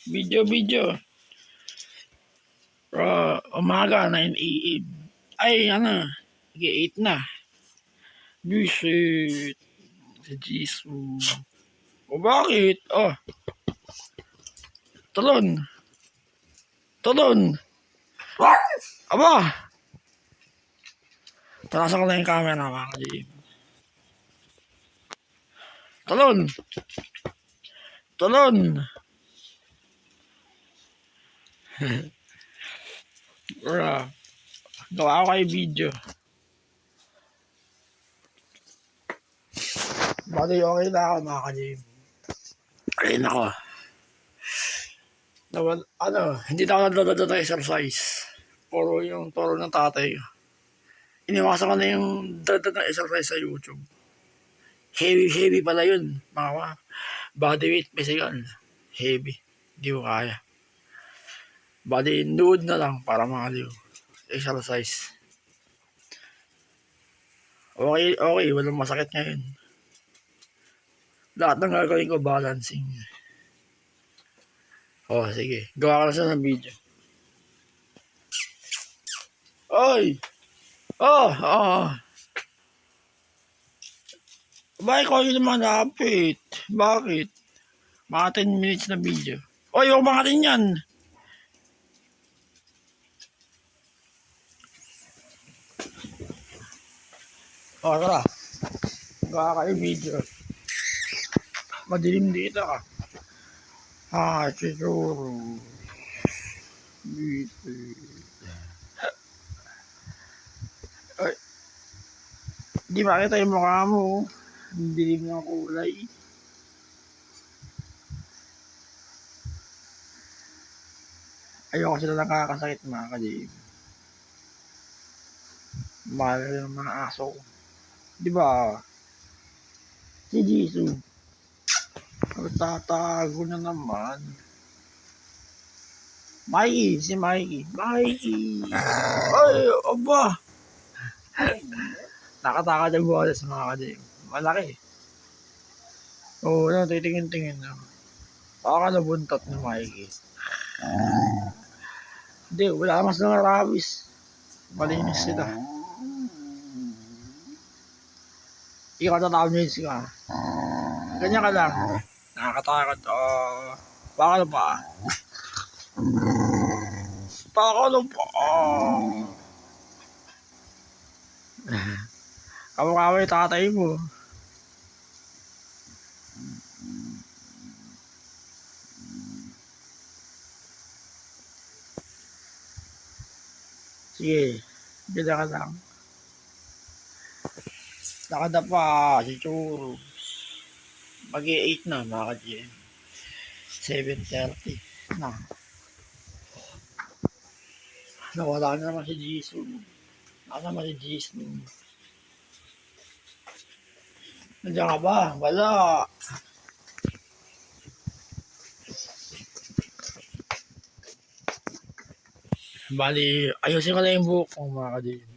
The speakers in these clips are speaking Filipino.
Video. Umaga, 9 a.m. Ay, ano, 8 na. Bullshit. Si Jesus. O bakit? Oh, talon. Aba, tarasan ko na yung camera, mga ka-JM. Talon. Gawa ko kayo video. Bali, okay na ako, mga ka-JM. Ay, nako. Hindi na ako nagdadada ng exercise. Puro yung turo ng tatay. Iniwasan ko na yung dada ng exercise sa YouTube. Heavy pala yun, mga body weight, physical. Heavy. Hindi ko kaya. Body nude na lang para makaliw. Exercise. Okay, walang masakit ngayon. Lahat ng gagawin ko, balancing. Sige. Gawa ka na sa ng video. Oy! Bakit ko yun naman napit? Bakit? Mga 10 minutes na video. Oy, huwag mga rin yan! Tara. Gawa kayo video. Madilim dito ka. Siguro. Ay, di makita yung mukha mo. Dilim ng kulay. Ayoko sila nakakasakit, mga ka-JM. Mahal ng mga aso. Di ba? Si Jisoo. Tatago na naman. Si Mikey. Ay, aba. Nakatakad ang bukas, mga ka-JM. Malaki. Titingin-tingin na. Baka nabuntot ni Mikey. Hindi, wala mas ng rabies. Malinis sila. Ikaw tatawid ka. Ganyan ka lang. Nakakatakot. Baka na pa. Kamukha mo yung tatay mo. Sige, bila ka lang. Nakadapa si Churros. Mag-8 na, mga ka-JM. 7:30 na. Nawala na naman si Jisoo. Nasa naman si Jisoo. Nandiyan ka ba? Wala. Bali, ayusin ko na yung buhok ko, mga ka-JM.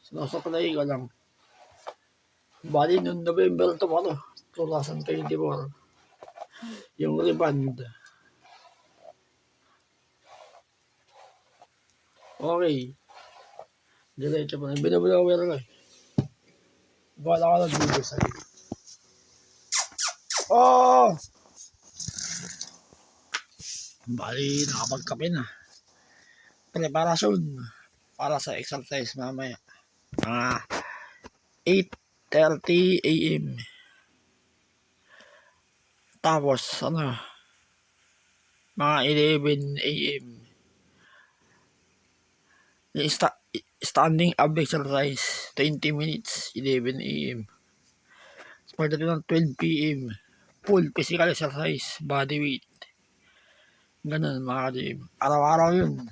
Sinusupply ko lang. Bali, noong November 2024. Yung reband. Okay. Diretso pa na. Binablower ko eh. Wala ka ng video sa'yo. Bali, nakapagkape na. Preparasyon para sa exercise mamaya. 8:30 a.m. Tapos, mga 11 a.m. Standing up exercise, 20 minutes, 11 a.m. Pagdating ng 12 p.m. full physical exercise, body weight. Ganun, mga ka-JM. Araw-araw yun.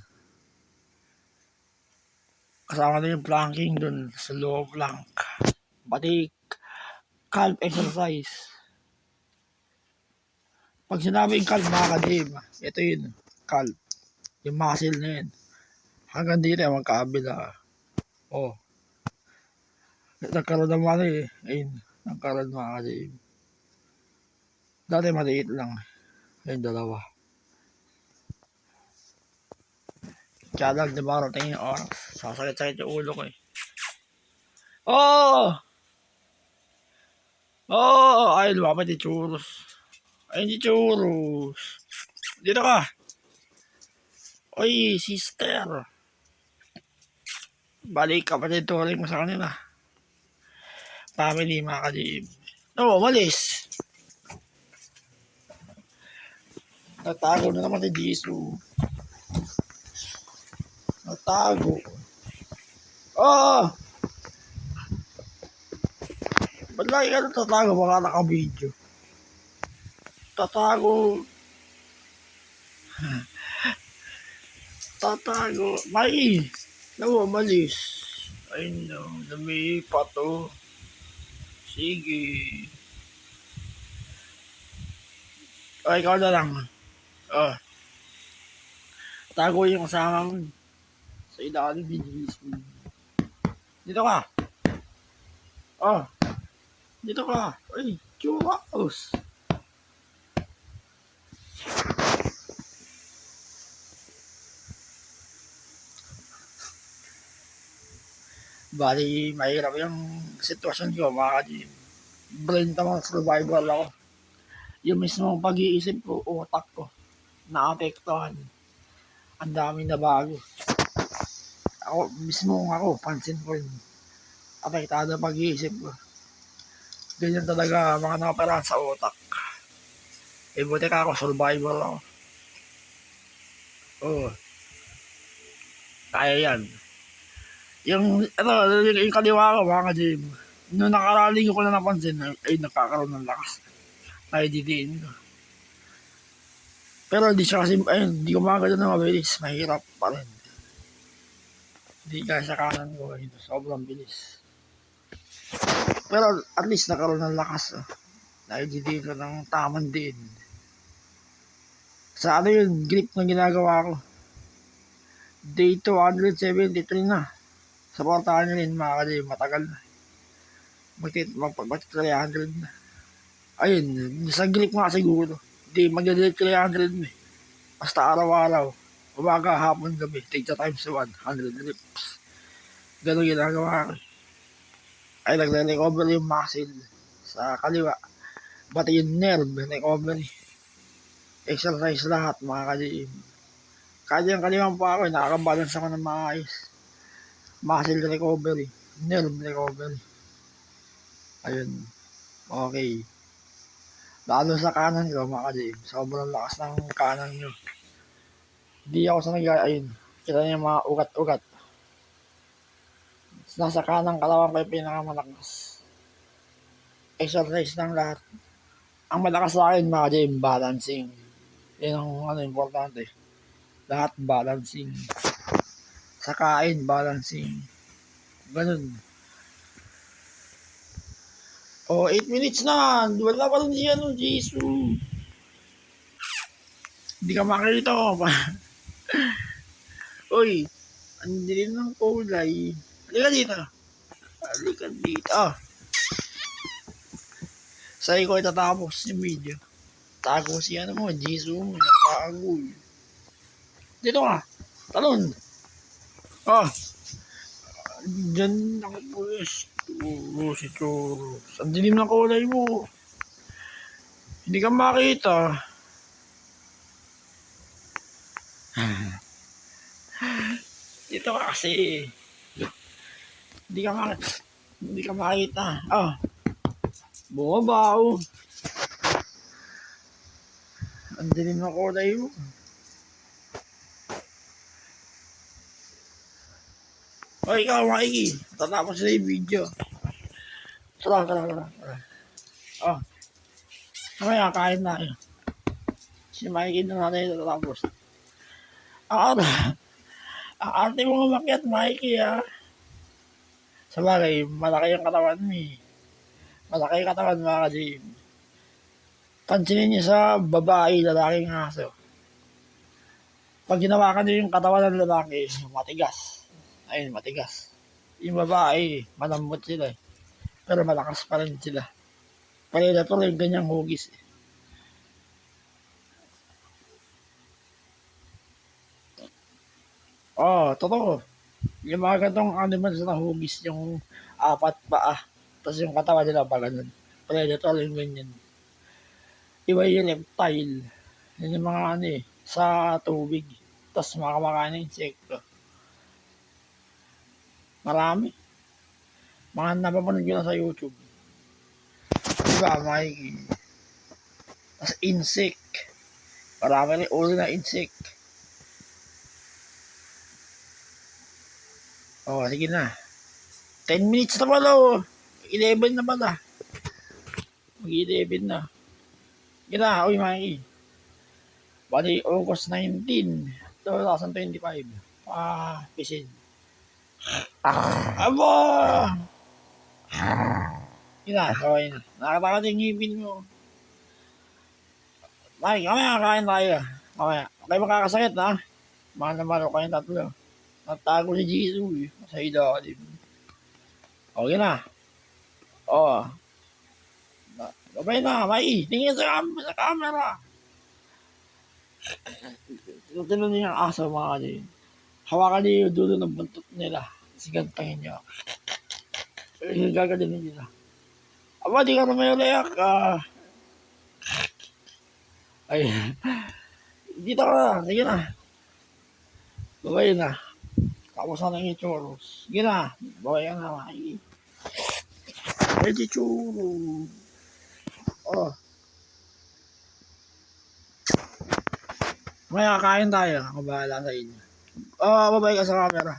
Kasama na yung planking dun sa low plank. Pati calf exercise. Pag sinabing calf, mga ka-JM, ito yun, calf. Yung muscle na yun. Hanggang dito, magkabila. Nagkaroon naman ayun, nagkaroon, mga ka-JM. Dati maliit lang. Yung dalawa. Kaya lang, di ba, rating yung oras. Sasakit-sakit yung ulo ko eh. Oh! Oh! Ay, lumapit yung churros. Ay, hindi churros. Dito ka. Oy, sister. Balik ka pa din turing mo sa kanila. Family, mga ka-GM. Oo, malis. Natago na naman si Jisoo. Natago. Oh! Ba't lagi ka natatago? Baka naka-video. Tatago. Tatago. May! Nawa, malis. Ay no, lumipat to. Sige. O, ikaw na lang. Oh. Tago yung kasama mo. Sa ilalim ni Jisoo. Dito ka. Oh. Dito ka. Ay, churros. Bali, mahirap yung sitwasyon ko, mga ka-GM. Brain tamang survival ako. Yung mismong pag-iisip ko, utak ko, naapektuhan. Ang dami na bago. Ako, mismo ako, pansin ko yun. Apektado pag-iisip ko. Ganyan talaga mga nakaparahan sa utak. Eh, buti ka ako, survival ako. Oo. Kaya yan. Yung kaliwa ko, mga ka-GM. Nung nakaraling ko na napansin, ay nakakaroon ng lakas. Naididiin ko. Pero hindi siya kasi, ayun, hindi ko magagano na mabilis. Mahirap pa rin. Hindi kaya sa kanan ko, sobrang bilis. Pero at least nakaroon ng lakas. Naididiin ko ng tamang din. Sa ano yun, grip na ginagawa ko. Day 273 na. Supportahan nyo rin mga ka-GM, matagal na. Mag-300 na. Ayun, sa grip nga siguro. Hindi, mag-delete 300 na eh. Basta araw-araw. Umaga, hapon, gabi. Take the times 100 reps. Ganun ginagawa ko. Ay, nagre-recover yung muscle sa kaliwa. Pati yung nerve, recovery. Exercise lahat, mga ka-GM. Kahit yung kaliwang pa ako, nakakabalance ako ng maayos. Muscle recovery, nerve recovery. Ayun. Okay. Lalo sa kanan ko, mga ka-GM. Sobrang lakas ng kanan nyo. Hindi ako sa ayun. Kita niyo mga ugat-ugat. Nasa kanang kalawang ko yung pinakamalakas. Exercise ng lahat. Ang malakas sa akin, mga ka-GM, balancing. Yan ang importante. Lahat balancing. Sa kain, balancing. Ganun. Oh, 8 minutes na. Wala pa rin siya, Jisoo. Hindi ka makita ko pa. Uy, ang dilim ng kulay. Halika dito. Halika dito. Sa'yo ko itatapos yung video. Tago si ano mo, Jisoo mo. Nakago. Dito ka. Talon. Oh. Diyan ako po si Churros. Ang dilim ng kulay mo. Hindi ka makita. Dito ka kasi. Hindi ka makita. Ah. Bumabaw. Ang dilim ng kulay mo. O ikaw, Mikey. Tatapos na yung video. Tara. Oh. Mamaya, kain na yun. Si Mikey na natin tatapos. Ang arte mo umakyat, Mikey, ha. Sa bagay, malaki yung katawan mo, eh. Malaki yung katawan, mga ka-GM. Pansinin niyo sa babae, lalaking aso. Pag ginawakan niyo yung katawan ng lalaki, matigas. Ayun, matigas. Yung babae, malambot sila, eh. Pero malakas pa rin sila. Predator yung ganyang hugis, eh. Totoo. Yung mga gantong animals na hugis yung apat paa. Tapos yung katawan nila pa ganun. Predator yung ganyan. Iba yung reptile. Yun yung mga ano eh, sa tubig. Tapos makamakain ng insekto. Marami. Mga napapanood ko na sa YouTube. Diba, may tas insect. Marami rin ulo na insect. Sige na. 10 minutes na pala 11 na pala. Mag-11 na. Sige na, Mikey. Bali, August 19, 2025. Pisin. Aba! Sige na, okay na. Nakatakat yung ngipin mo. Mike, mamaya kakain tayo. Mamaya. Okay, makakasakit ha. Mahal na mahal ko kayong tatlo. Natago si Jisoo eh. Sa ilalim. Okay na. Gabay na, Mikey. Tingin sa camera. Tinan niyo yung aso mga kanina. Hawakan niyo yung dulo ng buntot nila. Sigantangin niyo. Gagaling nila. Aba, di ka na may layak. Ay, dito ka na. Sige na. Babay na. Tapos na ng ichuros. Sige na. Babay ka na, Mikey. Ay, ichuros. May kakain tayo. Ako bahala sa inyo. Babay ka sa camera.